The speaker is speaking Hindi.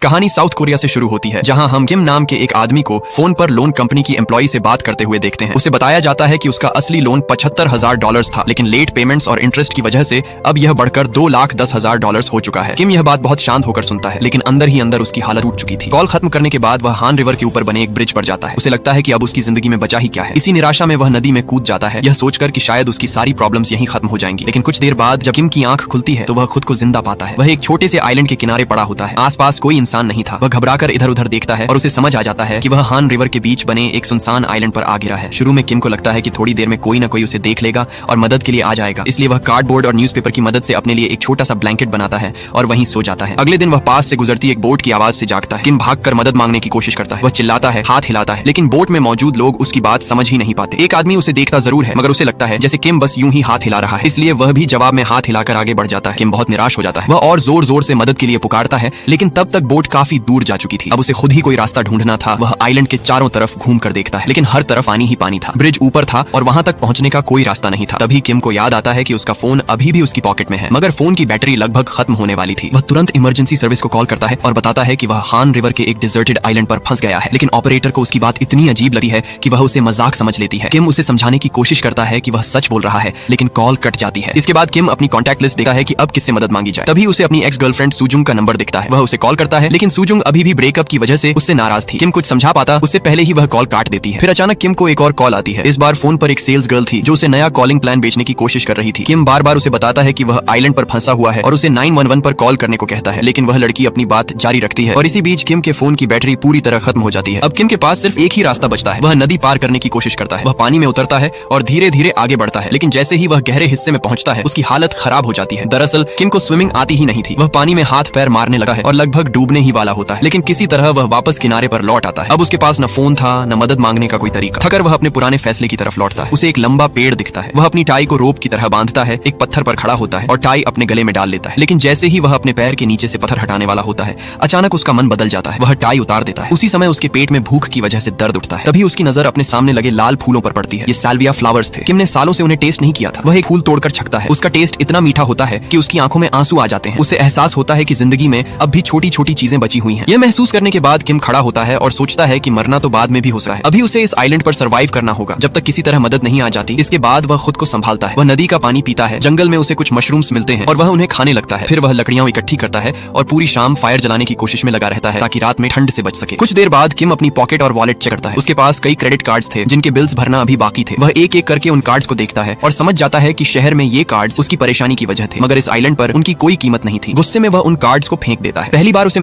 कहानी साउथ कोरिया से शुरू होती है, जहां हम किम नाम के एक आदमी को फोन पर लोन कंपनी की एम्प्लॉय से बात करते हुए देखते हैं। उसे बताया जाता है कि उसका असली लोन $75,000 था, लेकिन लेट पेमेंट्स और इंटरेस्ट की वजह से अब यह बढ़कर $2,10,000 हो चुका है। किम यह बात बहुत शांत होकर सुनता है, लेकिन अंदर ही अंदर उसकी हालत टूट चुकी थी। कॉल खत्म करने के बाद वह हान रिवर के ऊपर बने एक ब्रिज पर जाता है। उसे लगता है कि अब उसकी जिंदगी में बचा ही क्या है। इसी निराशा में वह नदी में कूद जाता है, यह सोचकर कि शायद उसकी सारी प्रॉब्लम्स यहीं खत्म हो जाएंगी। लेकिन कुछ देर बाद जब किम की आंख खुलती है तो वह खुद को जिंदा पाता है। वह एक छोटे से आइलैंड के किनारे पड़ा होता है। आसपास कोई इंसान नहीं था। वह घबराकर इधर उधर देखता है और उसे समझ आ जाता है कि वह हान रिवर के बीच बने एक सुनसान आइलैंड पर आ गिरा है। शुरू में किम को लगता है कि थोड़ी देर में कोई ना कोई उसे देख लेगा और मदद के लिए आ जाएगा, इसलिए वह कार्डबोर्ड और न्यूज़पेपर की मदद से अपने लिए एक छोटा सा ब्लैंकेट बनाता है और वहीं सो जाता है। अगले दिन वह पास से गुजरती एक बोट की आवाज से जागता है। किम भागकर मदद मांगने की कोशिश करता है। वह चिल्लाता है, हाथ हिलाता है, लेकिन बोट में मौजूद लोग उसकी बात समझ ही नहीं पाते। एक आदमी उसे देखता जरूर है, मगर उसे लगता है जैसे किम बस यूं ही हाथ हिला रहा है, इसलिए वह भी जवाब में हाथ हिलाकर आगे बढ़ जाता है। किम बहुत निराश हो जाता है। वह और जोर जोर से मदद के लिए पुकारता है, लेकिन तब तक बोट काफी दूर जा चुकी थी। अब उसे खुद ही कोई रास्ता ढूंढना था। वह आइलैंड के चारों तरफ घूम कर देखता है, लेकिन हर तरफ पानी ही पानी था। ब्रिज ऊपर था और वहां तक पहुंचने का कोई रास्ता नहीं था। तभी किम को याद आता है कि उसका फोन अभी भी उसकी पॉकेट में है, मगर फोन की बैटरी लगभग खत्म होने वाली थी। वह तुरंत इमरजेंसी सर्विस को कॉल करता है और बताता है कि वह हान रिवर के एक डिजर्टेड आइलैंड पर फंस गया है। लेकिन ऑपरेटर को उसकी बात इतनी अजीब लगती है कि वह उसे मजाक समझ लेती है। किम उसे समझाने की कोशिश करता है कि वह सच बोल रहा है, लेकिन कॉल कट जाती है। इसके बाद किम अपनी कॉन्टैक्ट लिस्ट देखता है कि अब किससे मदद मांगी जाए। तभी उसे अपनी एक्स गर्लफ्रेंड सुजुंग का नंबर दिखता है। वह उसे कॉल करता है, लेकिन सुजुंग अभी भी ब्रेकअप की वजह से उससे नाराज थी। किम कुछ समझा पाता उससे पहले ही वह कॉल काट देती है। फिर अचानक किम को एक और कॉल आती है। इस बार फोन पर एक सेल्स गर्ल थी जो उसे नया कॉलिंग प्लान बेचने की कोशिश कर रही थी। किम बार बार उसे बताता है कि वह आइलैंड पर फंसा हुआ है और उसे 911 पर कॉल करने को कहता है, लेकिन वह लड़की अपनी बात जारी रखती है। और इसी बीच किम के फोन की बैटरी पूरी तरह खत्म हो जाती है। अब किम के पास सिर्फ एक ही रास्ता बचता है। वह नदी पार करने की कोशिश करता है। वह पानी में उतरता है और धीरे धीरे आगे बढ़ता है, लेकिन जैसे ही वह गहरे हिस्से में पहुंचता है उसकी हालत खराब हो जाती है। दरअसल किम को स्विमिंग आती ही नहीं थी। वह पानी में हाथ पैर मारने लगा है और लगभग डूबने ही वाला होता है, लेकिन किसी तरह वह वापस किनारे पर लौट आता है। अब उसके पास न फोन था न मदद मांगने का कोई तरीका। थकर वह अपने पुराने फैसले की तरफ लौटता है। उसे एक लंबा पेड़ दिखता है। वह अपनी टाई को रोप की तरह बांधता है, एक पत्थर पर खड़ा होता है और टाई अपने गले में डाल लेता है। लेकिन जैसे ही वह अपने पैर के नीचे से पत्थर हटाने वाला होता है, अचानक उसका मन बदल जाता है। वह टाई उतार देता है। उसी समय उसके पेट में भूख की वजह से दर्द उठता है। तभी उसकी नजर अपने सामने लगे लाल फूलों पर पड़ती है। ये साल्विया फ्लावर्स थे। किम ने सालों से उन्हें टेस्ट नहीं किया था। वह एक फूल तोड़कर छकता है। उसका टेस्ट इतना मीठा होता है कि उसकी आंखों में आंसू आ जाते हैं। उसे एहसास होता है कि जिंदगी में अब भी छोटी छोटी चीजें बची हुई हैं। यह महसूस करने के बाद किम खड़ा होता है और सोचता है कि मरना तो बाद में भी हो सकता है। अभी उसे इस आइलैंड पर सर्वाइव करना होगा जब तक किसी तरह मदद नहीं आ जाती। इसके बाद वह खुद को संभालता है। वह नदी का पानी पीता है। जंगल में उसे कुछ मशरूम्स मिलते हैं और वह उन्हें खाने लगता है। फिर वह लकड़ियां इकट्ठी करता है और पूरी शाम फायर जलाने की कोशिश में लगा रहता है ताकि रात में ठंड से बच सके। कुछ देर बाद किम अपनी पॉकेट और वॉलेट चेक करता है। उसके पास कई क्रेडिट कार्ड्स थे जिनके बिल्स भरना अभी बाकी थे। वह एक एक करके उन कार्ड्स को देखता है और समझ जाता है कि शहर में ये कार्ड्स उसकी परेशानी की वजह थे, मगर इस आइलैंड पर उनकी कोई कीमत नहीं थी। गुस्से में वह उन कार्ड्स को फेंक देता है। पहली बार उसे